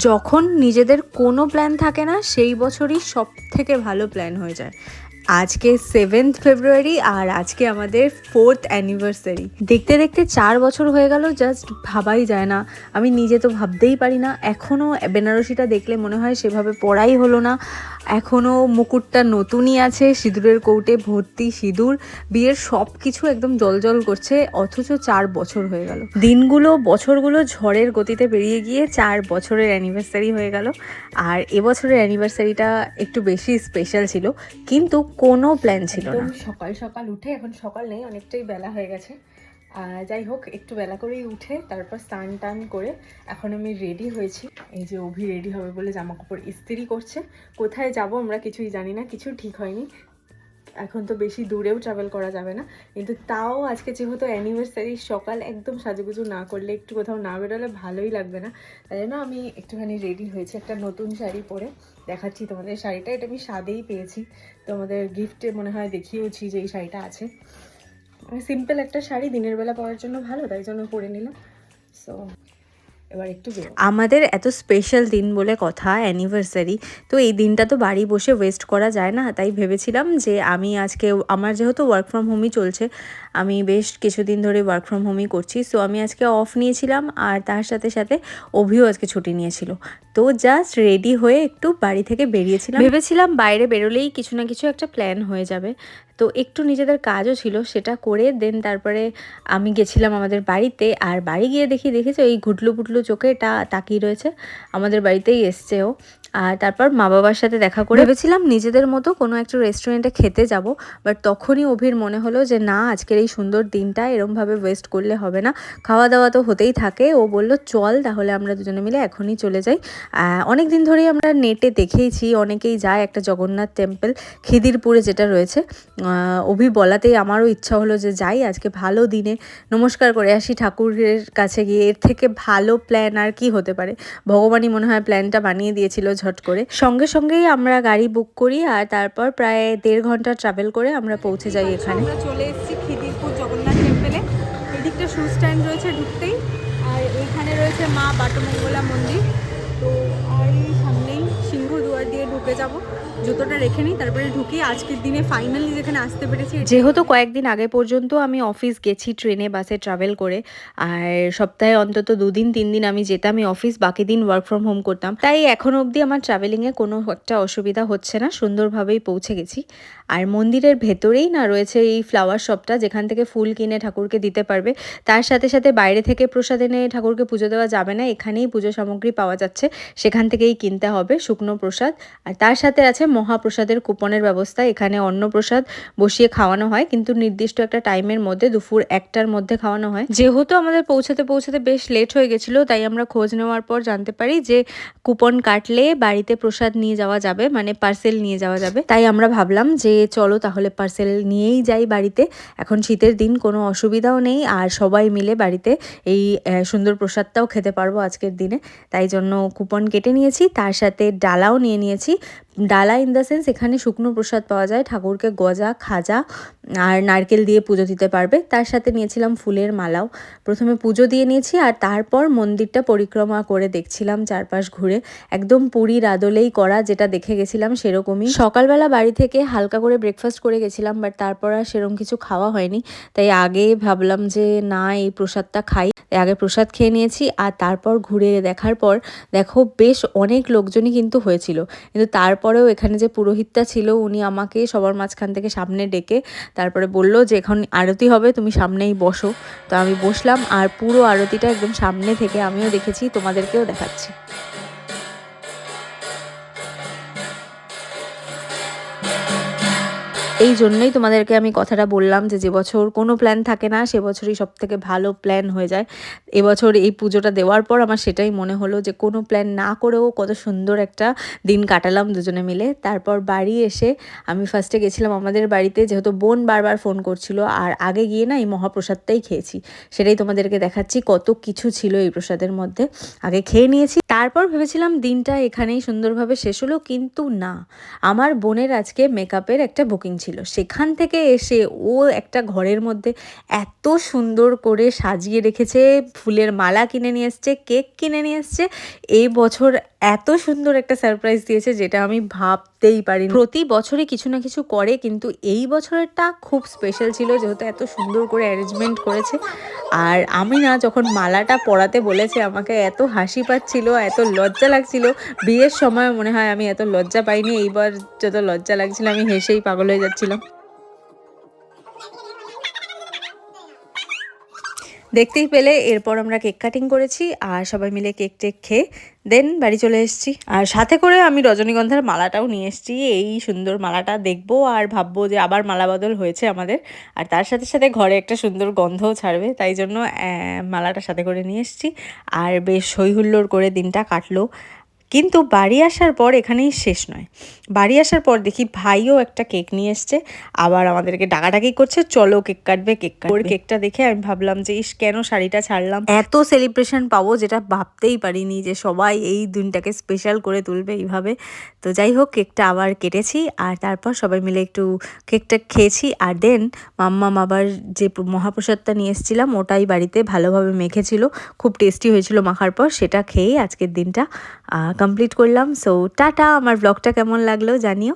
যখন নিজেদের কোনো প্ল্যান থাকে না সেই বছরই সব থেকে ভালো প্ল্যান হয়ে যায়। আজকে 7th ফেব্রুয়ারি আর আজকে আমাদের 4th অ্যানিভার্সারি। দেখতে দেখতে 4 বছর হয়ে গেল, জাস্ট ভাবাই যায় না। আমি নিজে তো ভাবতেই পারি না। এখনও বেনারসিটা দেখলে মনে হয় সেভাবে পড়াই হলো না। এখনও মুকুটটা নতুনই আছে, সিঁদুরের কৌটে ভর্তি সিঁদুর, বিয়ের সব কিছু একদম জলজল করছে, অথচ 4 বছর হয়ে গেল। দিনগুলো বছরগুলো ঝড়ের গতিতে বেরিয়ে গিয়ে 4 বছরের অ্যানিভার্সারি হয়ে গেল। আর এবছরের অ্যানিভার্সারিটা একটু বেশি স্পেশাল ছিল, কিন্তু কোনো প্ল্যান ছিল না। সকাল সকাল উঠে, এখন সকাল নেই, অনেকটাই বেলা হয়ে গেছে। যাই হোক, একটু বেলা করেই উঠে তারপর স্নান টান করে এখন আমি রেডি হয়েছি। এই যে অভি রেডি হবে বলে জামা কাপড় ইস্ত্রি করছে। কোথায় যাব আমরা কিছুই জানি না, কিছু ঠিক হয়নি। এখন তো বেশি দূরেও ট্রাভেল করা যাবে না, কিন্তু তাও আজকে যেহেতু অ্যানিভার্সারি, সকাল একদম সাজুগুজু না করলে, একটু কোথাও না বেরোলে ভালোই লাগবে না। তাই জন্য আমি একটুখানি রেডি হয়েছি, একটা নতুন শাড়ি পরে দেখাচ্ছি তোমাদের। শাড়িটা এটা আমি সাদেই পেয়েছি, তোমাদের গিফটে মনে হয় দেখিয়েওছি যে এই শাড়িটা আছে। সিম্পল একটা শাড়ি, দিনের বেলা পরার জন্য ভালো, তাই জন্য পরে নিলাম। সো এবার একটু আমাদের এত স্পেশাল দিন বলে কথা, অ্যানিভার্সারি, তো এই দিনটা তো বাড়ি বসে ওয়েস্ট করা যায় না। তাই ভেবেছিলাম যে আমি আজকে, আমার যেহেতু ওয়ার্ক ফ্রম হোমই চলছে, আমি বেশ কিছুদিন ধরে ওয়ার্ক ফ্রম হোমই করছি, সো আমি আজকে অফ নিয়েছিলাম, আর তার সাথে সাথে অভিও আজকে ছুটি নিয়েছিল। তো জাস্ট রেডি হয়ে একটু বাড়ি থেকে বেরিয়েছিলাম, ভেবেছিলাম বাইরে বেরোলেই কিছু না কিছু একটা প্ল্যান হয়ে যাবে। তো একটু নিজেদের কাজও ছিল, সেটা করে দেন তারপরে আমি গেছিলাম আমাদের বাড়িতে। আর বাড়ি গিয়ে দেখেছো এই ঘুটলু পুটলু চোখে তাকিয়ে রয়েছে, আমাদের বাড়িতেই এসছে ও। আর তারপর মা বাবার সাথে দেখা করে ভেবেছিলাম নিজেদের মতো কোনো একটা রেস্টুরেন্টে খেতে যাব, বাট তখনই অভির মনে হলো যে না, আজকের এই সুন্দর দিনটা এরমভাবে ওয়েস্ট করলে হবে না, খাওয়া দাওয়া তো হতেই থাকে। ও বলল চল তাহলে আমরা দুজনে মিলে এখনই চলে যাই। অনেক দিন ধরেই আমরা নেটে দেখেইছি, অনেকেই যায় একটা জগন্নাথ টেম্পল খিদিরপুরে যেটা রয়েছে। অভি বলাতেই আমারও ইচ্ছা হলো যে যাই, আজকে ভালো দিনে নমস্কার করে আসি ঠাকুরের কাছে গিয়ে। এর থেকে ভালো প্ল্যান আর কি হতে পারে, ভগবানই মনে হয় প্ল্যানটা বানিয়ে দিয়েছিল ঝট করে। সঙ্গে সঙ্গেই আমরা গাড়ি বুক করি, আর তারপর প্রায় 1.5 ঘন্টা ট্রাভেল করে আমরা পৌঁছে যাই এখানে। আমরা চলে এসেছি খিদিরপুর জগন্নাথ টেম্পলে। এদিকটা শু স্ট্যান্ড রয়েছে ঢুকতেই, আর এইখানে রয়েছে মা বাটমঙ্গলা মন্দির। তো আর এই সামনেই সিংহদুয়ার দিয়ে ঢুকে যাব, জুতোটা রেখে নিই তারপরে ঢুকি। আজকের দিনে ফাইনালি যেখানে আসতে পেরেছি, যেহেতু কয়েকদিন আগে পর্যন্ত আমি অফিস গেছি ট্রেনে বাসে ট্রাভেল করে, আর সপ্তাহে অন্তত 2-3 দিন আমি যেতামই অফিস, বাকি দিন ওয়ার্ক ফ্রম হোম করতাম। তাই এখন অবধি আমার ট্রাভেলিংয়ে কোনো একটা অসুবিধা হচ্ছে না, সুন্দরভাবেই পৌঁছে গেছি। আর মন্দিরের ভেতরেই না রয়েছে এই ফ্লাওয়ার শপটা, যেখান থেকে ফুল কিনে ঠাকুরকে দিতে পারবে। তার সাথে সাথে বাইরে থেকে প্রসাদ এনে ঠাকুরকে পুজো দেওয়া যাবে না, এখানেই পুজো সামগ্রী পাওয়া যাচ্ছে, সেখান থেকেই কিনতে হবে শুকনো প্রসাদ। আর তার সাথে আছে মহাপ্রসাদের কুপনের ব্যবস্থা, এখানে অন্নপ্রসাদ বসিয়ে খাওয়ানো হয়, কিন্তু নির্দিষ্ট একটা টাইমের মধ্যে, দুপুর 1টার মধ্যে খাওয়ানো হয়। যেহেতু আমাদের পৌঁছাতে পৌঁছাতে বেশ লেট হয়ে গেছিলো, তাই আমরা খোঁজ নেওয়ার পর জানতে পারি যে কুপন কাটলে বাড়িতে প্রসাদ নিয়ে যাওয়া যাবে, মানে পার্সেল নিয়ে যাওয়া যাবে। তাই আমরা ভাবলাম যে চলো তাহলে পার্সেল নিয়েই যাই বাড়িতে। এখন শীতের দিন, কোনো অসুবিধাও নেই, আর সবাই মিলে বাড়িতে এই সুন্দর প্রসাদটাও খেতে পারবো আজকের দিনে। তাই জন্য কুপন কেটে নিয়েছি, তার সাথে ডালাও নিয়ে নিয়েছি। ডালা ইন দ্য সেন্স, এখানে শুকনো প্রসাদ পাওয়া যায়, ঠাকুরকে গজা, খাজা আর নারকেল দিয়ে পুজো দিতে পারবে। তার সাথে নিয়েছিলাম ফুলের মালাও। প্রথমে পুজো দিয়ে নিয়েছি, আর তারপর মন্দিরটা পরিক্রমা করে দেখছিলাম চারপাশ ঘুরে, একদম পুরীর আদলেই করা, যেটা দেখে গেছিলাম সেরকমই। সকালবেলা বাড়ি থেকে হালকা করে ব্রেকফাস্ট করে গেছিলাম, বাট তারপর আর সেরকম কিছু খাওয়া হয়নি। তাই আগে ভাবলাম যে না, এই প্রসাদটা খাই, আগে প্রসাদ খেয়ে নিয়েছি। আর তারপর ঘুরে দেখার পর দেখো বেশ অনেক লোকজনই কিন্তু হয়েছিল, কিন্তু তারপরেও এখানে যে পুরোহিতটা ছিল, উনি আমাকে সবার মাঝখান থেকে সামনে ডেকে তারপরে বলল যে এখন আরতি হবে, তুমি সামনেই বসো। তো আমি বসলাম, আর পুরো আরতিটা একদম সামনে থেকে আমিও দেখেছি, তোমাদেরকেও দেখাচ্ছি। এই জন্যই তোমাদেরকে আমি কথাটা বললাম যে বছর কোনো প্ল্যান থাকে না, সে বছরই সব থেকে ভালো প্ল্যান হয়ে যায়। এবছর এই পুজোটা দেওয়ার পর আমার সেটাই মনে হলো যে কোনো প্ল্যান না করেও কত সুন্দর একটা দিন কাটালাম দুজনে মিলে। তারপর বাড়ি এসে আমি ফার্স্টে গেছিলাম আমাদের বাড়িতে, যেহেতু বোন বারবার ফোন করছিল, আর আগে গিয়ে না এই মহাপ্রসাদটাই খেয়েছি, সেটাই তোমাদেরকে দেখাচ্ছি কত কিছু ছিল এই প্রসাদের মধ্যে। আগে খেয়ে নিয়েছি, তারপর ভেবেছিলাম দিনটা এখানেই সুন্দরভাবে শেষ হলো, কিন্তু না, আমার বোনের আজকে মেকআপের একটা বুকিং ছিল। ছিল। সেখান থেকে এসে ও একটা ঘরের মধ্যে এত সুন্দর করে সাজিয়ে রেখেছে, ফুলের মালা কিনে নিয়ে এসছে, কেক কিনে নিয়ে এসছে। এই বছর এত সুন্দর একটা সারপ্রাইজ দিয়েছে যেটা আমি ভাবতেই পারিনি। প্রতি বছরই কিছু না কিছু করে, কিন্তু এই বছরেরটা খুব স্পেশাল ছিল যেহেতু এত সুন্দর করে অ্যারেঞ্জমেন্ট করেছে। আর আমি না যখন মালাটা পরাতে বলেছে আমাকে এত হাসি পাচ্ছিল, এত লজ্জা লাগছিল। বিয়ের সময় মনে হয় আমি এত লজ্জা পাইনি, এইবার যত লজ্জা লাগছিল আমি হেসেই পাগল হয়ে যাচ্ছিলাম। দেখতেই পেলে এরপর আমরা কেক কাটিং করেছি আর সবাই মিলে কেক টেক খেয়ে দেন বাড়ি চলে এসেছি। আর সাথে করে আমি রজনীগন্ধার মালাটাও নিয়ে এসেছি। এই সুন্দর মালাটা দেখবো আর ভাববো যে আবার মালা বদল হয়েছে আমাদের, আর তার সাথে সাথে ঘরে একটা সুন্দর গন্ধও ছাড়বে, তাই জন্য মালাটা সাথে করে নিয়ে এসেছি। আর বেশ হই হুল্লোড় করে দিনটা কাটলো। কিন্তু বাড়ি আসার পর এখানেই শেষ নয়। বাড়ি আসার পর দেখি ভাইও একটা কেক নিয়ে এসছে, আবার আমাদেরকে ডাকাডাকি করছে, চলো কেক কাটবে কেক কাটবে। ওর কেকটা দেখে আমি ভাবলাম যে ইস কেন শাড়িটা ছাড়লাম, এত সেলিব্রেশন পাবো যেটা ভাবতেই পারিনি যে সবাই এই দিনটাকে স্পেশাল করে তুলবে এইভাবে। তো যাই হোক কেকটা আবার কেটেছি আর তারপর সবাই মিলে একটু কেকটা খেয়েছি। আর দেন মাম্মাম আবার যে মহাপ্রসাদটা নিয়ে এসেছিলাম ওটাই বাড়িতে ভালোভাবে মেখেছিল, খুব টেস্টি হয়েছিল মাখার পর, সেটা খেয়েই আজকের দিনটা কমপ্লিট করলাম। সো টাটা, আমার ব্লগটা কেমন লাগলো জানিও।